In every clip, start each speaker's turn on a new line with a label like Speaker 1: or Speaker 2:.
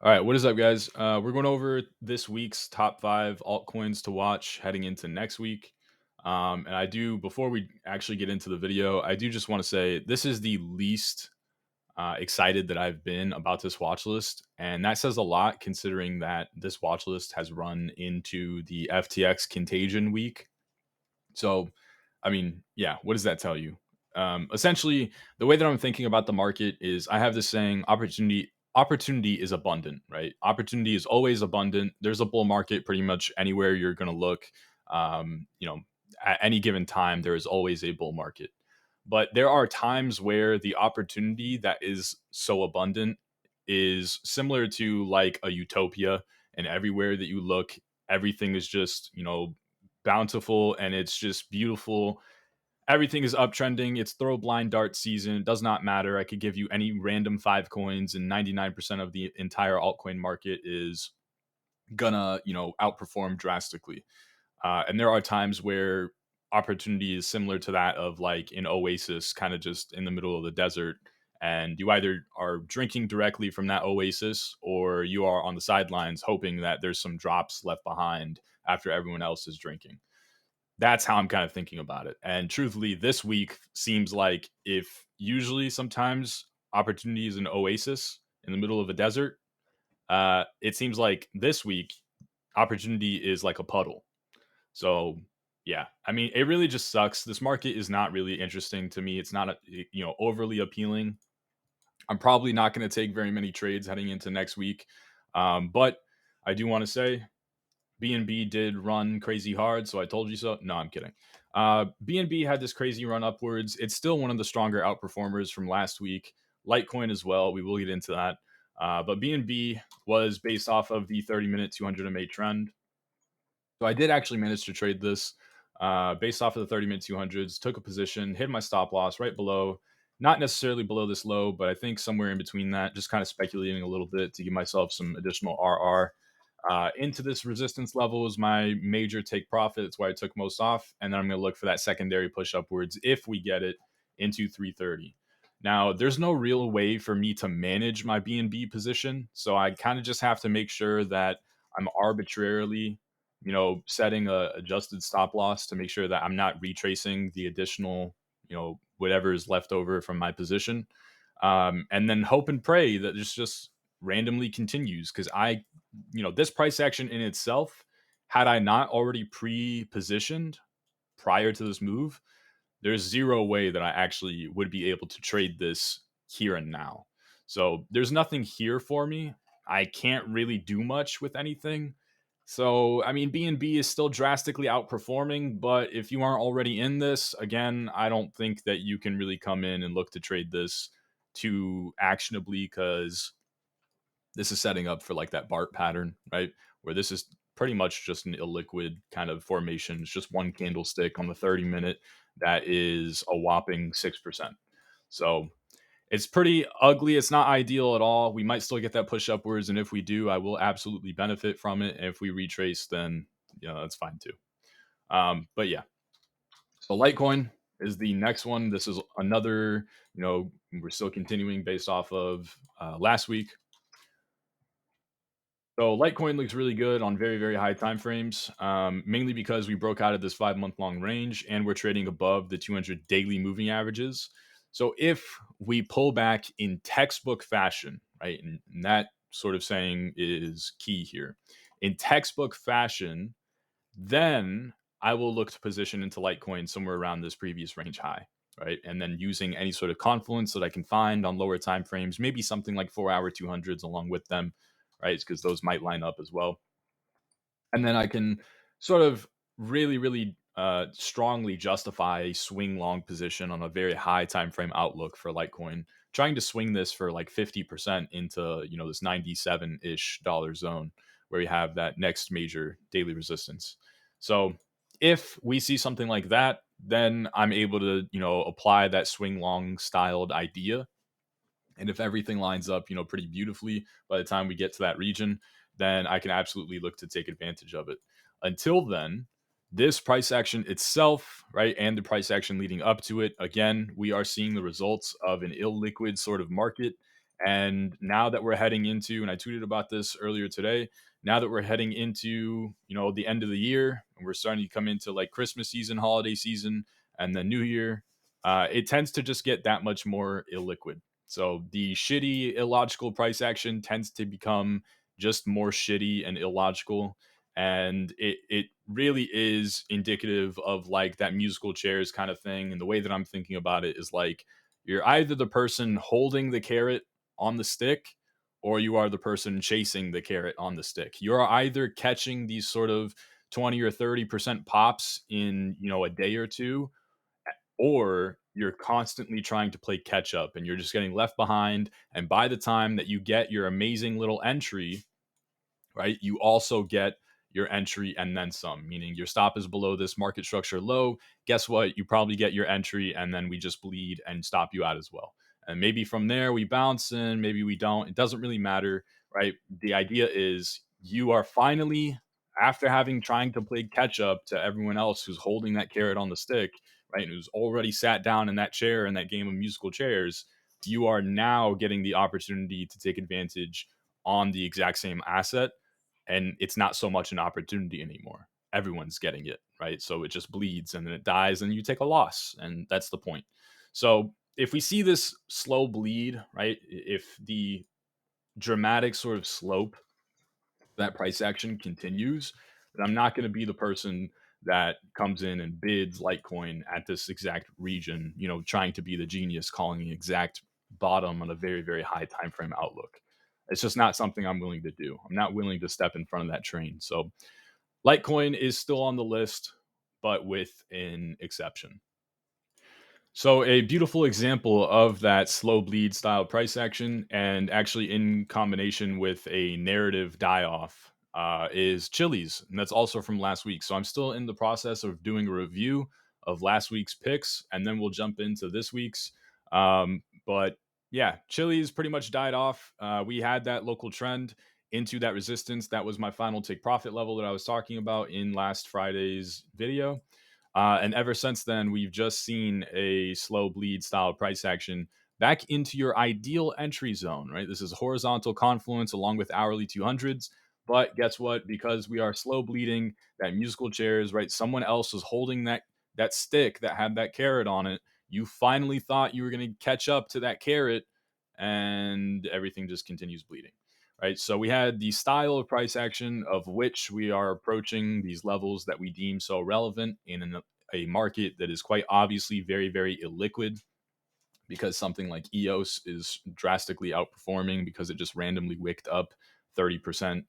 Speaker 1: All right, what is up, guys? We're going over this week's top five altcoins to watch heading into next week. And before we actually get into the video, I do just want to say this is the least excited that I've been about this watch list. And that says a lot considering that this watch list has run into the FTX contagion week. So, I mean, yeah, what does that tell you? Essentially, the way that I'm thinking about the market is I have this saying opportunity is abundant, right? Opportunity is always abundant. There's a bull market pretty much anywhere you're going to look. You know, at any given time, there is always a bull market. But there are times where the opportunity that is so abundant is similar to like a utopia, and everywhere that you look, everything is just, bountiful and it's just beautiful. Everything is uptrending. It's throw blind dart season. It does not matter. I could give you any random five coins, and 99% of the entire altcoin market is gonna, outperform drastically. And there are times where opportunity is similar to that of like an oasis, kind of just in the middle of the desert. And you either are drinking directly from that oasis or you are on the sidelines hoping that there's some drops left behind after everyone else is drinking. That's how I'm kind of thinking about it. And truthfully, this week seems like if usually sometimes opportunity is an oasis in the middle of a desert, it seems like this week opportunity is like a puddle. So yeah, I mean, it really just sucks. This market is not really interesting to me. It's not overly appealing. I'm probably not going to take very many trades heading into next week, but I do want to say BNB did run crazy hard, so I told you so. No, I'm kidding. BNB had this crazy run upwards. It's still one of the stronger outperformers from last week. Litecoin as well. We will get into that. But BNB was based off of the 30-minute 200 MA trend. So I did actually manage to trade this based off of the 30-minute 200s. Took a position, hit my stop loss right below. Not necessarily below this low, but I think somewhere in between that. Just kind of speculating a little bit to give myself some additional RR. Into this resistance level is my major take profit. It's why I took most off. And then I'm going to look for that secondary push upwards if we get it into 330. Now, there's no real way for me to manage my BNB position. So I kind of just have to make sure that I'm arbitrarily, setting a adjusted stop loss to make sure that I'm not retracing the additional, whatever is left over from my position. And then hope and pray that this just randomly continues because this price action in itself, had I not already pre-positioned prior to this move, there's zero way that I actually would be able to trade this here and now. So there's nothing here for me. I can't really do much with anything. So, I mean, BNB is still drastically outperforming, but if you aren't already in this, again, I don't think that you can really come in and look to trade this too actionably because this is setting up for like that BART pattern, right? Where this is pretty much just an illiquid kind of formation. It's just one candlestick on the 30-minute that is a whopping 6%. So it's pretty ugly. It's not ideal at all. We might still get that push upwards. And if we do, I will absolutely benefit from it. And if we retrace, then, that's fine too. But yeah, so Litecoin is the next one. This is another, we're still continuing based off of last week. So Litecoin looks really good on very, very high time frames, mainly because we broke out of this 5-month long range and we're trading above the 200 daily moving averages. So if we pull back in textbook fashion, right, and that sort of saying is key here. In textbook fashion, then I will look to position into Litecoin somewhere around this previous range high, right? And then using any sort of confluence that I can find on lower time frames, maybe something like 4-hour 200s along with them, right? Because those might line up as well. And then I can sort of really, really strongly justify a swing long position on a very high time frame outlook for Litecoin, trying to swing this for like 50% into this 97-ish dollar zone where we have that next major daily resistance. So if we see something like that, then I'm able to apply that swing long styled idea. And if everything lines up, pretty beautifully by the time we get to that region, then I can absolutely look to take advantage of it. Until then, this price action itself, right, and the price action leading up to it, again, we are seeing the results of an illiquid sort of market. And now that we're heading into, and I tweeted about this earlier today, now that we're heading into, the end of the year and we're starting to come into like Christmas season, holiday season, and then New Year, it tends to just get that much more illiquid. So the shitty, illogical price action tends to become just more shitty and illogical. And it really is indicative of like that musical chairs kind of thing. And the way that I'm thinking about it is like you're either the person holding the carrot on the stick or you are the person chasing the carrot on the stick. You're either catching these sort of 20 or 30% pops in, a day or two, or you're constantly trying to play catch up and you're just getting left behind. And by the time that you get your amazing little entry, right? You also get your entry and then some, meaning your stop is below this market structure low. Guess what? You probably get your entry and then we just bleed and stop you out as well. And maybe from there we bounce in, maybe we don't. It doesn't really matter, right? The idea is you are finally, after having trying to play catch up to everyone else who's holding that carrot on the stick, right? And who's already sat down in that chair in that game of musical chairs, you are now getting the opportunity to take advantage on the exact same asset, and it's not so much an opportunity anymore. Everyone's getting it, right? So it just bleeds and then it dies and you take a loss, and that's the point. So if we see this slow bleed, right? If the dramatic sort of slope that price action continues, then I'm not going to be the person that comes in and bids Litecoin at this exact region, trying to be the genius calling the exact bottom on a very, very high time frame outlook. It's just not something I'm willing to do. I'm not willing to step in front of that train. So Litecoin is still on the list, but with an exception. So a beautiful example of that slow bleed style price action, and actually in combination with a narrative die off, is Chili's, and that's also from last week. So I'm still in the process of doing a review of last week's picks, and then we'll jump into this week's. But yeah, Chili's pretty much died off. We had that local trend into that resistance. That was my final take profit level that I was talking about in last Friday's video. And ever since then, we've just seen a slow bleed style price action back into your ideal entry zone, right? This is horizontal confluence along with hourly 200s. But guess what? Because we are slow bleeding that musical chairs, right? Someone else was holding that stick that had that carrot on it. You finally thought you were going to catch up to that carrot, and everything just continues bleeding, right? So we had the style of price action of which we are approaching these levels that we deem so relevant in a market that is quite obviously very, very illiquid, because something like EOS is drastically outperforming because it just randomly wicked up 30%,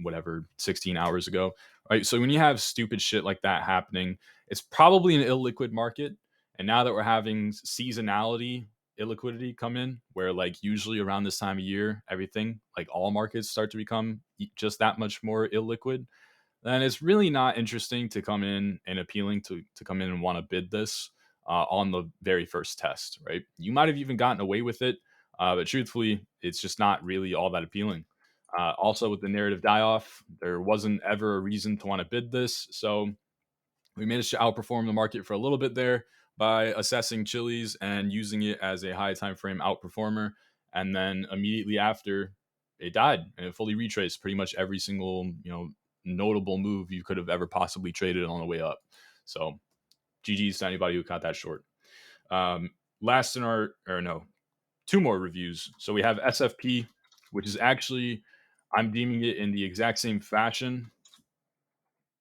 Speaker 1: whatever, 16 hours ago, right? So when you have stupid shit like that happening, it's probably an illiquid market. And now that we're having seasonality illiquidity come in, where like usually around this time of year, everything, like all markets start to become just that much more illiquid, then it's really not interesting to come in and appealing to come in and want to bid this on the very first test, right? You might have even gotten away with it, but truthfully, it's just not really all that appealing. Also, with the narrative die off, there wasn't ever a reason to want to bid this, so we managed to outperform the market for a little bit there by assessing Chili's and using it as a high time frame outperformer, and then immediately after, it died and it fully retraced pretty much every single notable move you could have ever possibly traded on the way up. So GG's to anybody who caught that short. Last in our, or no, two more reviews. So we have SFP, which is actually, I'm deeming it in the exact same fashion.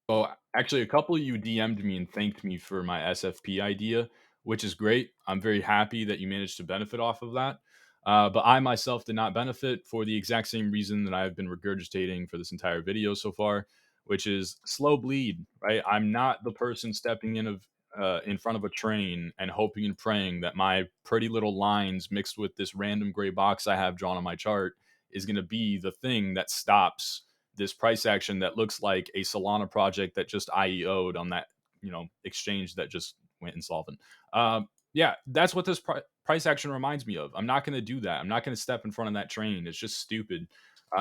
Speaker 1: So actually, a couple of you DM'd me and thanked me for my SFP idea, which is great. I'm very happy that you managed to benefit off of that. But I myself did not benefit for the exact same reason that I've been regurgitating for this entire video so far, which is slow bleed. Right? I'm not the person stepping in front of a train and hoping and praying that my pretty little lines mixed with this random gray box I have drawn on my chart is going to be the thing that stops this price action that looks like a Solana project that just IEO'd on that exchange that just went insolvent. Yeah, that's what this price action reminds me of. I'm not going to do that. I'm not going to step in front of that train. It's just stupid.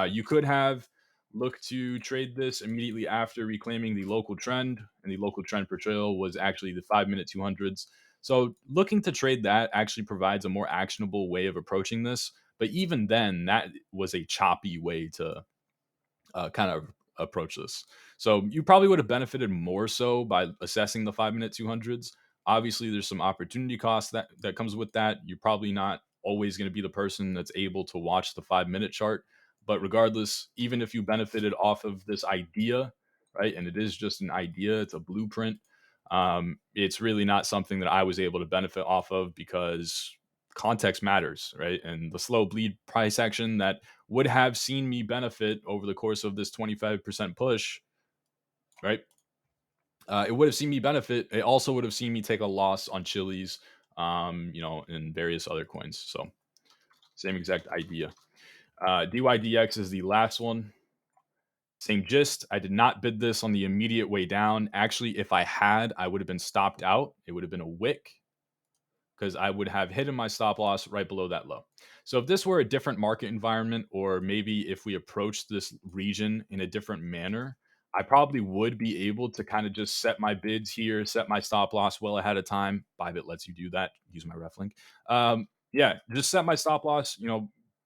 Speaker 1: You could have looked to trade this immediately after reclaiming the local trend, and the local trend per trail was actually the 5-minute 200s. So looking to trade that actually provides a more actionable way of approaching this. But even then, that was a choppy way to kind of approach this. So you probably would have benefited more so by assessing the 5 minute 200s. Obviously, there's some opportunity cost that comes with that. You're probably not always going to be the person that's able to watch the 5 minute chart. But regardless, even if you benefited off of this idea, right, and it is just an idea, it's a blueprint. It's really not something that I was able to benefit off of because context matters, right? And the slow bleed price action that would have seen me benefit over the course of this 25% push, right? It would have seen me benefit. It also would have seen me take a loss on Chili's, and various other coins. So same exact idea. DYDX is the last one. Same gist. I did not bid this on the immediate way down. Actually, if I had, I would have been stopped out. It would have been a wick because I would have hidden my stop loss right below that low. So if this were a different market environment, or maybe if we approached this region in a different manner, I probably would be able to kind of just set my bids here, set my stop loss well ahead of time. Bybit lets you do that. Use my ref link. Yeah, just set my stop loss.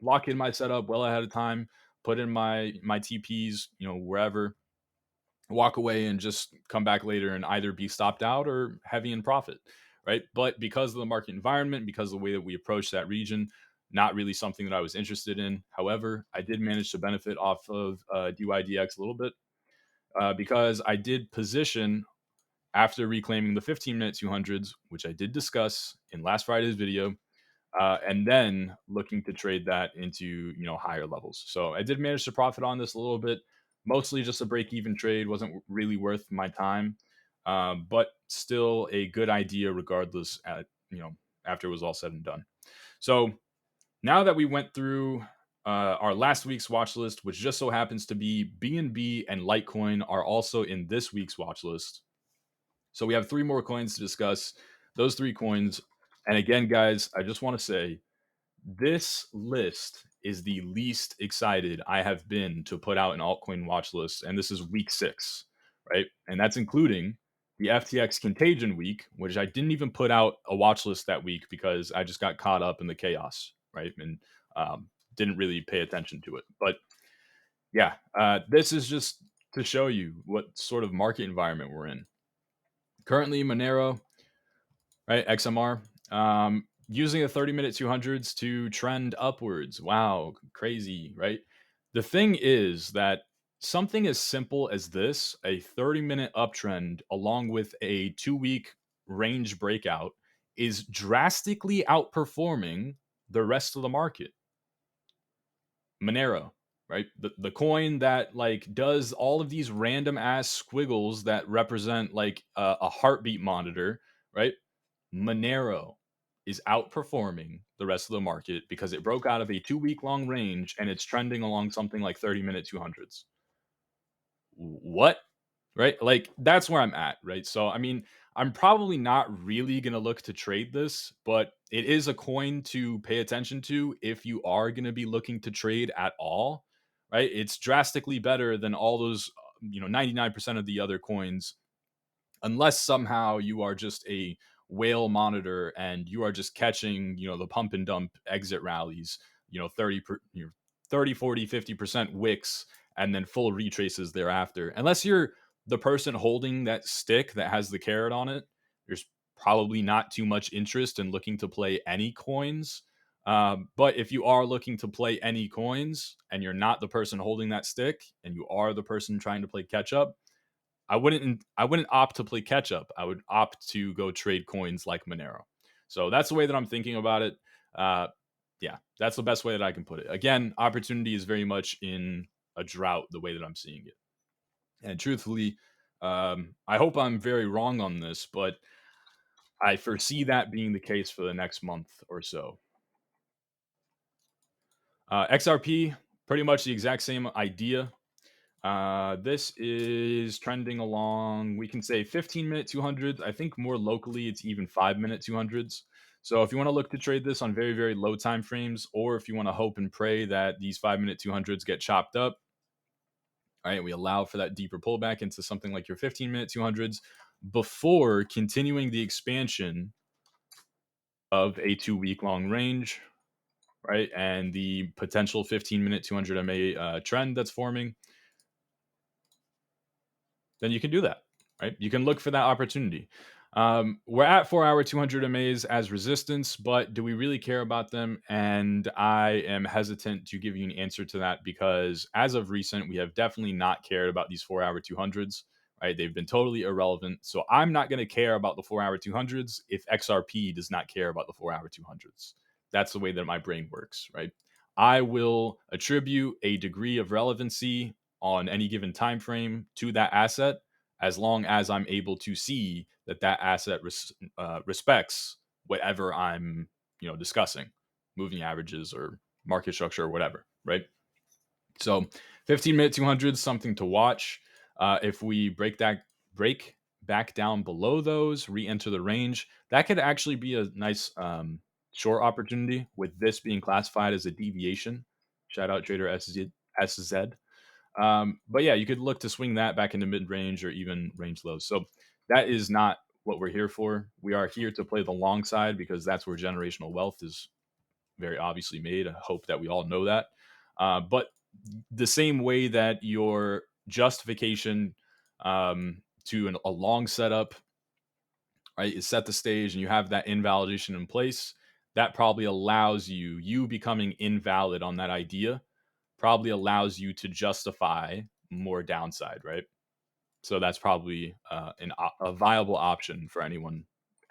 Speaker 1: Lock in my setup well ahead of time. Put in my TPs, wherever, walk away and just come back later and either be stopped out or heavy in profit, right? But because of the market environment, because of the way that we approach that region, not really something that I was interested in. However, I did manage to benefit off of DYDX a little bit because I did position after reclaiming the 15 minute 200s, which I did discuss in last Friday's video, and then looking to trade that into higher levels. So I did manage to profit on this a little bit, mostly just a break even trade. Wasn't really worth my time, but still a good idea regardless. After it was all said and done. So now that we went through our last week's watch list, which just so happens to be BNB and Litecoin are also in this week's watch list. So we have three more coins to discuss. Those three coins. And again, guys, I just want to say this list is the least excited I have been to put out an altcoin watch list. And this is week 6, right? And that's including the FTX contagion week, which I didn't even put out a watch list that week because I just got caught up in the chaos, right? And didn't really pay attention to it. But yeah, this is just to show you what sort of market environment we're in. Currently, Monero, right? XMR, using the 30 minute 200s to trend upwards. Wow, crazy, right? The thing is that something as simple as this, a 30-minute uptrend along with a 2-week range breakout, is drastically outperforming the rest of the market. Monero, right? The coin that like does all of these random ass squiggles that represent like a heartbeat monitor, right? Monero is outperforming the rest of the market because it broke out of a 2-week long range and it's trending along something like 30-minute 200s. What? Right? Like that's where I'm at, right? So I mean, I'm probably not really going to look to trade this, but it is a coin to pay attention to if you are going to be looking to trade at all, right? It's drastically better than all those 99% of the other coins, unless somehow you are just a whale monitor and you are just catching the pump and dump exit rallies, 30 40 50% wicks and then full retraces thereafter. Unless you're the person holding that stick that has the carrot on it, there's probably not too much interest in looking to play any coins. But if you are looking to play any coins and you're not the person holding that stick and you are the person trying to play catch up, I wouldn't opt to play catch up. I would opt to go trade coins like Monero. So that's the way that I'm thinking about it. Yeah, that's the best way that I can put it. Again, opportunity is very much in a drought the way that I'm seeing it. And truthfully, I hope I'm very wrong on this, but I foresee that being the case for the next month or so. XRP, pretty much the exact same idea. This is trending along, we can say 15-minute 200s. I think more locally, it's even 5-minute 200s. So if you want to look to trade this on very, very low time frames, or if you want to hope and pray that these 5-minute 200s get chopped up, all right, we allow for that deeper pullback into something like your 15-minute 200s before continuing the expansion of a 2-week long range, right? And the potential 15-minute 200 MA trend that's forming, then you can do that, right? You can look for that opportunity. We're at 4 hour 200 MAs as resistance, but do we really care about them? And I am hesitant to give you an answer to that because as of recent, we have definitely not cared about these 4 hour 200s, right? They've been totally irrelevant. So I'm not going to care about the 4 hour 200s if XRP does not care about the 4 hour 200s. That's the way that my brain works, right? I will attribute a degree of relevancy on any given time frame to that asset as long as I'm able to see that that asset respects whatever I'm discussing, moving averages or market structure or whatever, right? So 15-minute 200 something to watch. If we break back down below those, re-enter the range, that could actually be a nice short opportunity with this being classified as a deviation. Shout out trader SZ. But yeah, you could look to swing that back into mid range or even range lows. So that is not what we're here for. We are here to play the long side because that's where generational wealth is very obviously made. I hope that we all know that. But the same way that your justification to a long setup, right, is set the stage and you have that invalidation in place, that probably allows you becoming invalid on that idea probably allows you to justify more downside, right? So that's probably a viable option for anyone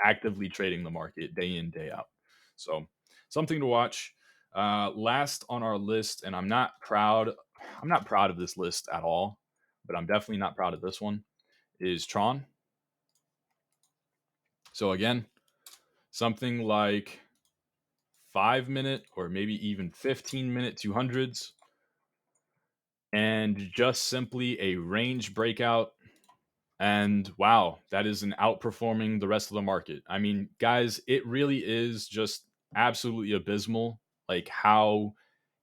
Speaker 1: actively trading the market day in, day out. So something to watch. Last on our list, and I'm not proud. I'm not proud of this list at all, but I'm definitely not proud of this one. Is Tron. So again, something like 5 minute or maybe even 15-minute 200s, and just simply a range breakout. And wow, that is an outperforming the rest of the market. I mean, guys, it really is just absolutely abysmal, like how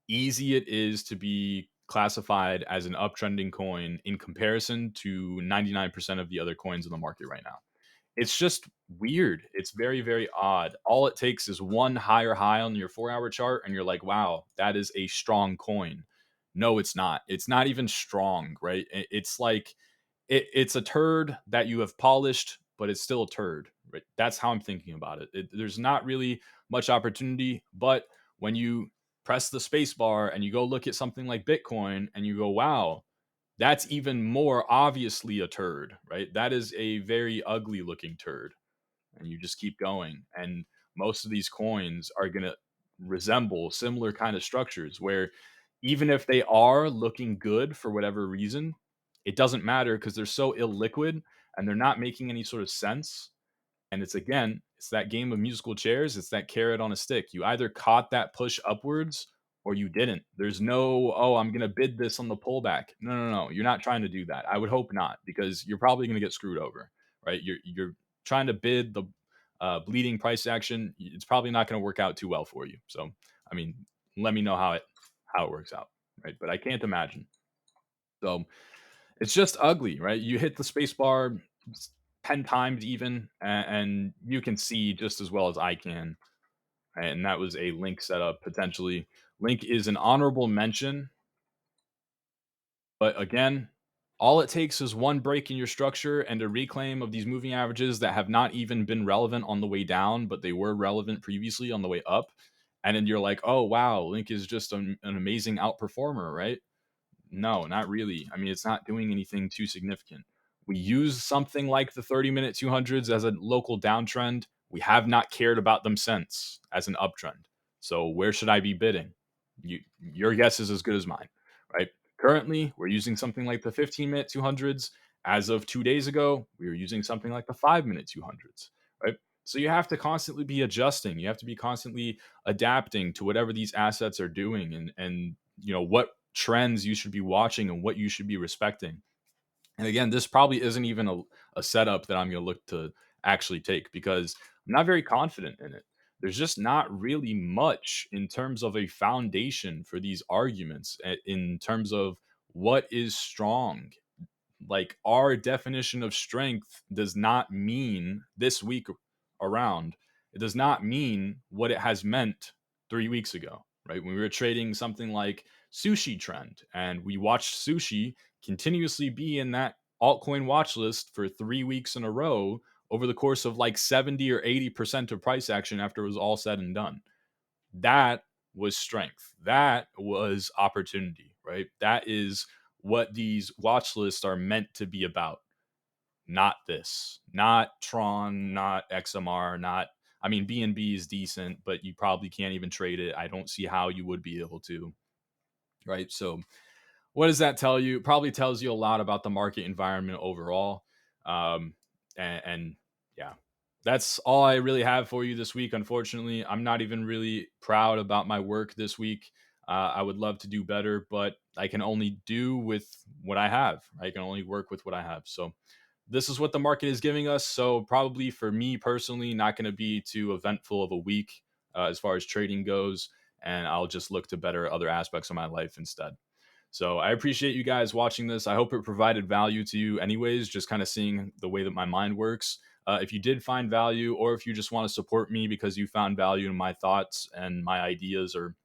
Speaker 1: easy it is to be classified as an uptrending coin in comparison to 99% of the other coins in the market right now. It's just weird. It's very, very odd. All it takes is one higher high on your 4 hour chart, and you're like, wow, that is a strong coin. No, it's not. It's not even strong, right? It's like it's a turd that you have polished, but it's still a turd. Right? That's how I'm thinking about it. There's not really much opportunity, but when you press the space bar and you go look at something like Bitcoin and you go, wow, that's even more obviously a turd, right? That is a very ugly looking turd. And you just keep going. And most of these coins are going to resemble similar kind of structures where even if they are looking good for whatever reason, it doesn't matter because they're so illiquid and they're not making any sort of sense. And it's again, it's that game of musical chairs. It's that carrot on a stick. You either caught that push upwards or you didn't. There's no, oh, I'm going to bid this on the pullback. No, no, no. You're not trying to do that. I would hope not because you're probably going to get screwed over, right? You're trying to bid the bleeding price action. It's probably not going to work out too well for you. So, I mean, let me know how it works out, right? But I can't imagine. So it's just ugly, right? You hit the space bar 10 times even, and you can see just as well as I can. And that was a link setup potentially. Link is an honorable mention, but again, all it takes is one break in your structure and a reclaim of these moving averages that have not even been relevant on the way down, but they were relevant previously on the way up. And then you're like, oh, wow, Link is just an amazing outperformer, right? No, not really. I mean, it's not doing anything too significant. We use something like the 30-minute 200s as a local downtrend. We have not cared about them since as an uptrend. So where should I be bidding? Your guess is as good as mine, right? Currently, we're using something like the 15-minute 200s. As of 2 days ago, we were using something like the 5-minute 200s, right? So you have to constantly be adjusting. You have to be constantly adapting to whatever these assets are doing and what trends you should be watching and what you should be respecting. And again, this probably isn't even a setup that I'm going to look to actually take because I'm not very confident in it. There's just not really much in terms of a foundation for these arguments in terms of what is strong. Like our definition of strength does not mean this week around. It does not mean what it has meant 3 weeks ago. right? When we were trading something like sushi trend and we watched sushi continuously be in that altcoin watch list for 3 weeks in a row over the course of like 70 or 80% of price action after it was all said and done. That was strength. That was opportunity, right? That is what these watch lists are meant to be about. Not this, not Tron, not XMR, not, I mean, BNB is decent, but you probably can't even trade it. I don't see how you would be able to, right? So what does that tell you? It probably tells you a lot about the market environment overall. Um, and yeah, that's all I really have for you this week. Unfortunately, I'm not even really proud about my work this week. I would love to do better, but I can only do with what I have. I can only work with what I have. So this is what the market is giving us. So probably for me personally, not going to be too eventful of a week as far as trading goes. And I'll just look to better other aspects of my life instead. So I appreciate you guys watching this. I hope it provided value to you, anyways, just kind of seeing the way that my mind works. If you did find value, or if you just want to support me because you found value in my thoughts and my ideas, or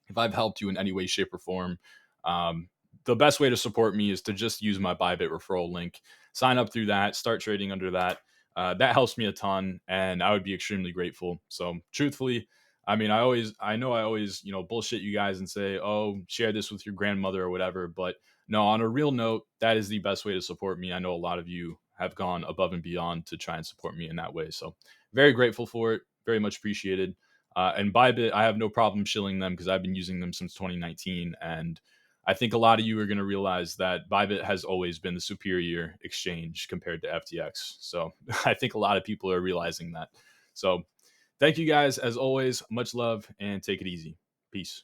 Speaker 1: if I've helped you in any way, shape, or form, um, the best way to support me is to just use my Bybit referral link. Sign up through that, start trading under that. That helps me a ton, and I would be extremely grateful. So, truthfully, I mean, I know I always, bullshit you guys and say, oh, share this with your grandmother or whatever. But no, on a real note, that is the best way to support me. I know a lot of you have gone above and beyond to try and support me in that way. So, very grateful for it. Very much appreciated. And Bybit, I have no problem shilling them because I've been using them since 2019. And I think a lot of you are going to realize that Bybit has always been the superior exchange compared to FTX. So I think a lot of people are realizing that. So thank you guys, as always. Much love and take it easy. Peace.